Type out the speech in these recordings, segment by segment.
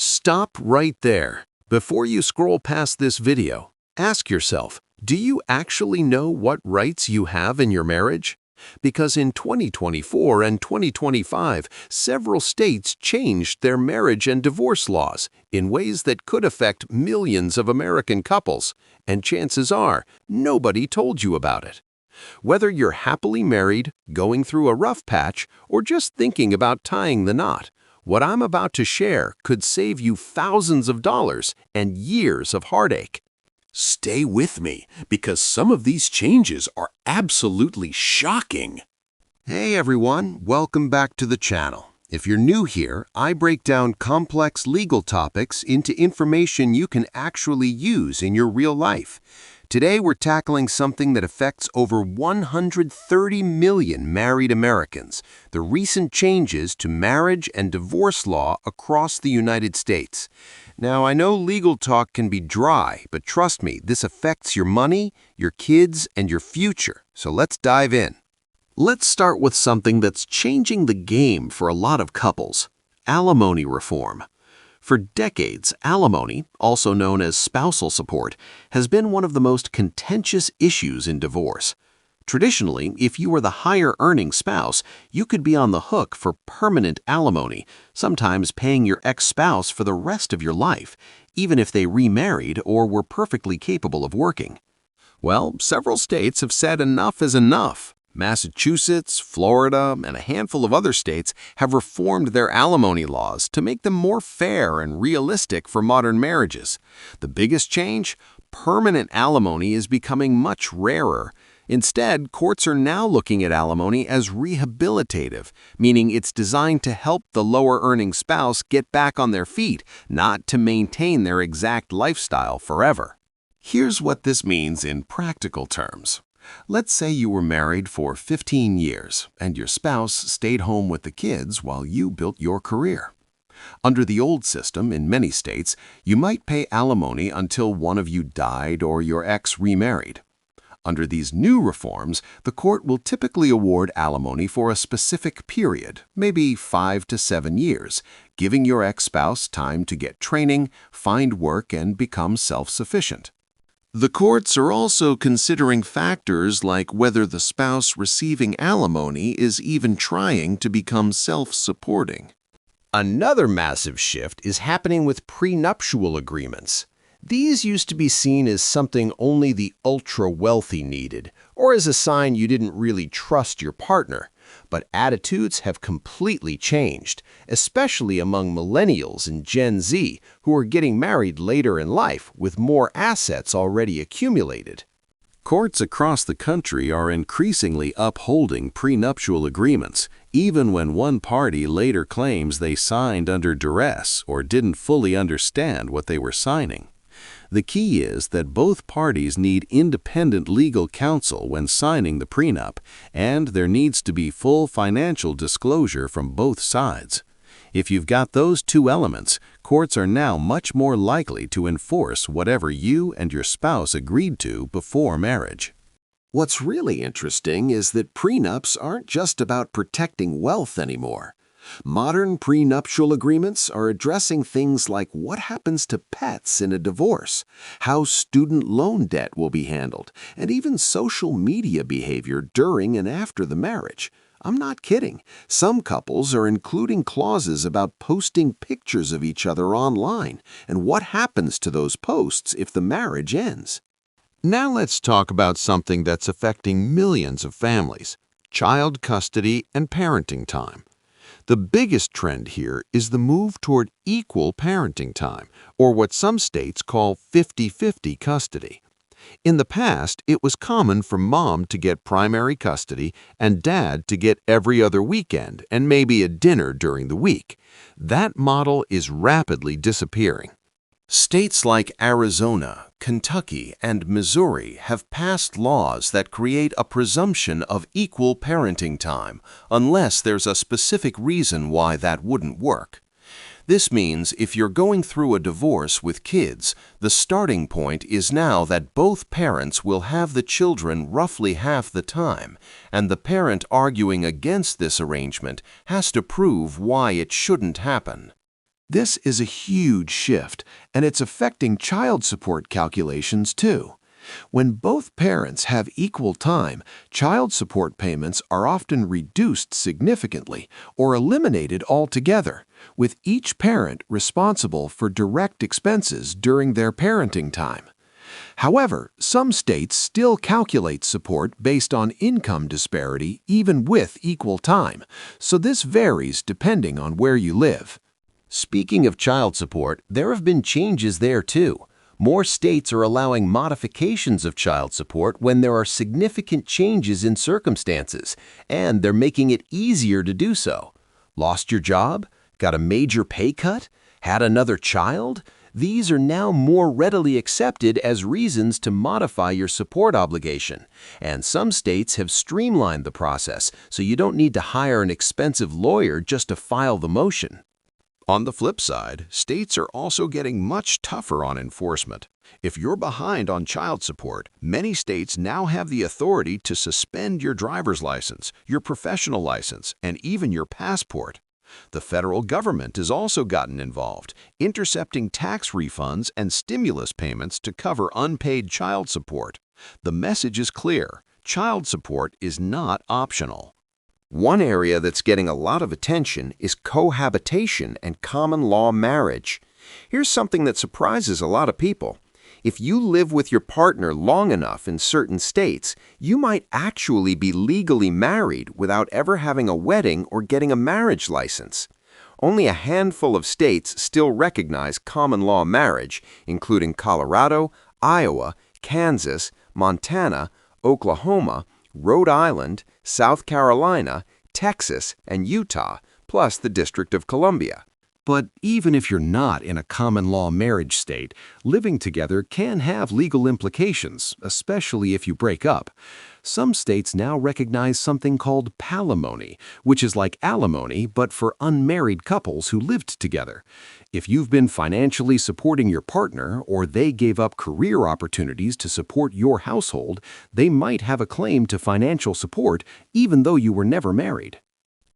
Stop right there. Before you scroll past this video, ask yourself, do you actually know what rights you have in your marriage? Because in 2024 and 2025, several states changed their marriage and divorce laws in ways that could affect millions of American couples, and chances are nobody told you about it. Whether you're happily married, going through a rough patch, or just thinking about tying the knot, what I'm about to share could save you thousands of dollars and years of heartache. Stay with me, because some of these changes are absolutely shocking. Hey everyone, welcome back to the channel. If you're new here, I break down complex legal topics into information you can actually use in your real life. Today we're tackling something that affects over 130 million married Americans, the recent changes to marriage and divorce law across the United States. Now, I know legal talk can be dry, but trust me, this affects your money, your kids, and your future. So let's dive in. Let's start with something that's changing the game for a lot of couples: alimony reform. For decades, alimony, also known as spousal support, has been one of the most contentious issues in divorce. Traditionally, if you were the higher-earning spouse, you could be on the hook for permanent alimony, sometimes paying your ex-spouse for the rest of your life, even if they remarried or were perfectly capable of working. Well, several states have said enough is enough. Massachusetts, Florida, and a handful of other states have reformed their alimony laws to make them more fair and realistic for modern marriages. The biggest change? Permanent alimony is becoming much rarer. Instead, courts are now looking at alimony as rehabilitative, meaning it's designed to help the lower-earning spouse get back on their feet, not to maintain their exact lifestyle forever. Here's what this means in practical terms. Let's say you were married for 15 years and your spouse stayed home with the kids while you built your career. Under the old system, in many states, you might pay alimony until one of you died or your ex remarried. Under these new reforms, the court will typically award alimony for a specific period, maybe 5 to 7 years, giving your ex-spouse time to get training, find work, and become self-sufficient. The courts are also considering factors like whether the spouse receiving alimony is even trying to become self-supporting. Another massive shift is happening with prenuptial agreements. These used to be seen as something only the ultra-wealthy needed, or as a sign you didn't really trust your partner. But attitudes have completely changed, especially among millennials and Gen Z, who are getting married later in life with more assets already accumulated. Courts across the country are increasingly upholding prenuptial agreements, even when one party later claims they signed under duress or didn't fully understand what they were signing. The key is that both parties need independent legal counsel when signing the prenup, and there needs to be full financial disclosure from both sides. If you've got those two elements, courts are now much more likely to enforce whatever you and your spouse agreed to before marriage. What's really interesting is that prenups aren't just about protecting wealth anymore. Modern prenuptial agreements are addressing things like what happens to pets in a divorce, how student loan debt will be handled, and even social media behavior during and after the marriage. I'm not kidding. Some couples are including clauses about posting pictures of each other online and what happens to those posts if the marriage ends. Now let's talk about something that's affecting millions of families: child custody and parenting time. The biggest trend here is the move toward equal parenting time, or what some states call 50-50 custody. In the past, it was common for mom to get primary custody and dad to get every other weekend and maybe a dinner during the week. That model is rapidly disappearing. States like Arizona, Kentucky, and Missouri have passed laws that create a presumption of equal parenting time, unless there's a specific reason why that wouldn't work. This means if you're going through a divorce with kids, the starting point is now that both parents will have the children roughly half the time, and the parent arguing against this arrangement has to prove why it shouldn't happen. This is a huge shift, and it's affecting child support calculations too. When both parents have equal time, child support payments are often reduced significantly or eliminated altogether, with each parent responsible for direct expenses during their parenting time. However, some states still calculate support based on income disparity even with equal time, so this varies depending on where you live. Speaking of child support, there have been changes there too. More states are allowing modifications of child support when there are significant changes in circumstances, and they're making it easier to do so. Lost your job? Got a major pay cut? Had another child? These are now more readily accepted as reasons to modify your support obligation, and some states have streamlined the process so you don't need to hire an expensive lawyer just to file the motion. On the flip side, states are also getting much tougher on enforcement. If you're behind on child support, many states now have the authority to suspend your driver's license, your professional license, and even your passport. The federal government has also gotten involved, intercepting tax refunds and stimulus payments to cover unpaid child support. The message is clear: child support is not optional. One area that's getting a lot of attention is cohabitation and common law marriage. Here's something that surprises a lot of people. If you live with your partner long enough in certain states, you might actually be legally married without ever having a wedding or getting a marriage license. Only a handful of states still recognize common law marriage, including Colorado, Iowa, Kansas, Montana, Oklahoma, Rhode Island, South Carolina, Texas, and Utah, plus the District of Columbia. But even if you're not in a common law marriage state, living together can have legal implications, especially if you break up. Some states now recognize something called palimony, which is like alimony but for unmarried couples who lived together. If you've been financially supporting your partner or they gave up career opportunities to support your household, they might have a claim to financial support even though you were never married.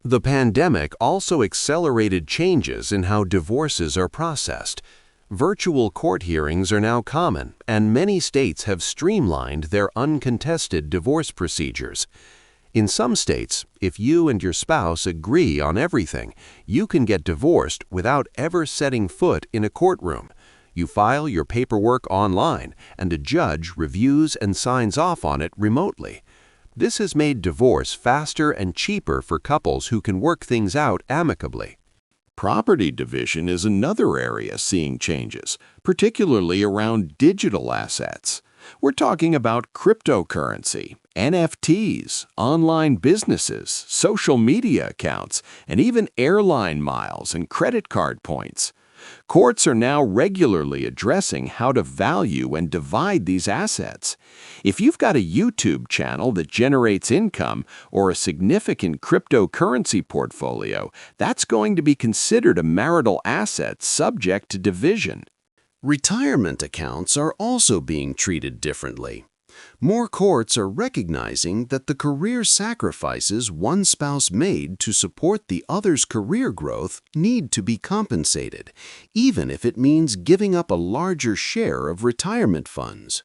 The pandemic also accelerated changes in how divorces are processed. Virtual court hearings are now common, and many states have streamlined their uncontested divorce procedures. In some states, if you and your spouse agree on everything, you can get divorced without ever setting foot in a courtroom. You file your paperwork online, and a judge reviews and signs off on it remotely. This has made divorce faster and cheaper for couples who can work things out amicably. Property division is another area seeing changes, particularly around digital assets. We're talking about cryptocurrency, NFTs, online businesses, social media accounts, and even airline miles and credit card points. Courts are now regularly addressing how to value and divide these assets. If you've got a YouTube channel that generates income or a significant cryptocurrency portfolio, that's going to be considered a marital asset subject to division. Retirement accounts are also being treated differently. More courts are recognizing that the career sacrifices one spouse made to support the other's career growth need to be compensated, even if it means giving up a larger share of retirement funds.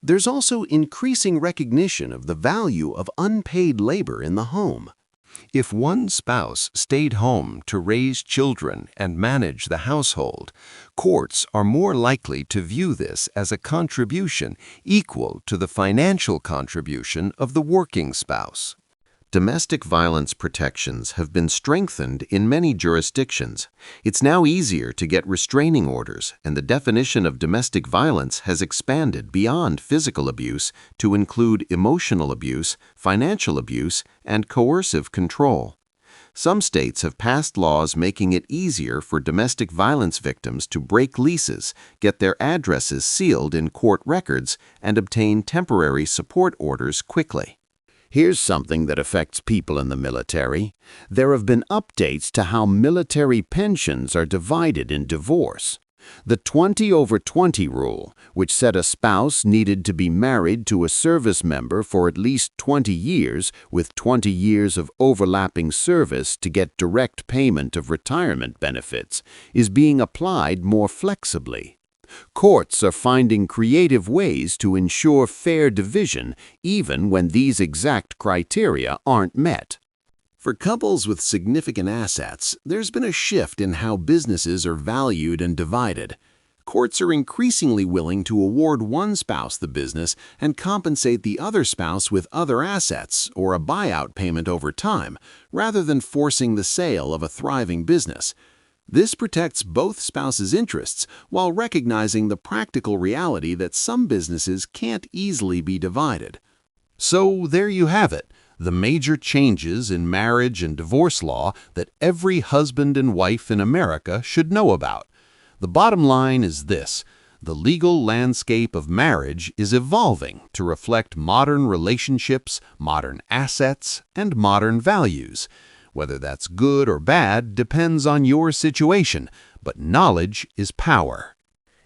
There's also increasing recognition of the value of unpaid labor in the home. If one spouse stayed home to raise children and manage the household, courts are more likely to view this as a contribution equal to the financial contribution of the working spouse. Domestic violence protections have been strengthened in many jurisdictions. It's now easier to get restraining orders, and the definition of domestic violence has expanded beyond physical abuse to include emotional abuse, financial abuse, and coercive control. Some states have passed laws making it easier for domestic violence victims to break leases, get their addresses sealed in court records, and obtain temporary support orders quickly. Here's something that affects people in the military. There have been updates to how military pensions are divided in divorce. The 20/20 rule, which said a spouse needed to be married to a service member for at least 20 years with 20 years of overlapping service to get direct payment of retirement benefits, is being applied more flexibly. Courts are finding creative ways to ensure fair division even when these exact criteria aren't met. For couples with significant assets, there's been a shift in how businesses are valued and divided. Courts are increasingly willing to award one spouse the business and compensate the other spouse with other assets or a buyout payment over time, rather than forcing the sale of a thriving business. This protects both spouses' interests while recognizing the practical reality that some businesses can't easily be divided. So there you have it, the major changes in marriage and divorce law that every husband and wife in America should know about. The bottom line is this: the legal landscape of marriage is evolving to reflect modern relationships, modern assets, and modern values. Whether that's good or bad depends on your situation, but knowledge is power.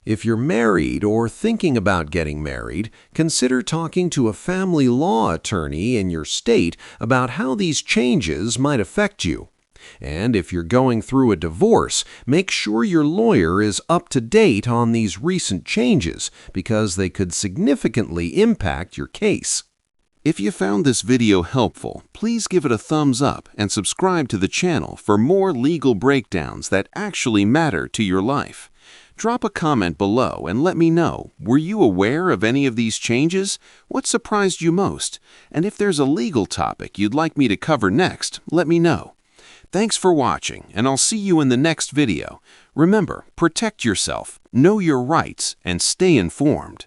If you're married or thinking about getting married, consider talking to a family law attorney in your state about how these changes might affect you. And if you're going through a divorce, make sure your lawyer is up to date on these recent changes because they could significantly impact your case. If you found this video helpful, please give it a thumbs up and subscribe to the channel for more legal breakdowns that actually matter to your life. Drop a comment below and let me know, were you aware of any of these changes? What surprised you most? And if there's a legal topic you'd like me to cover next, let me know. Thanks for watching, and I'll see you in the next video. Remember, protect yourself, know your rights, and stay informed.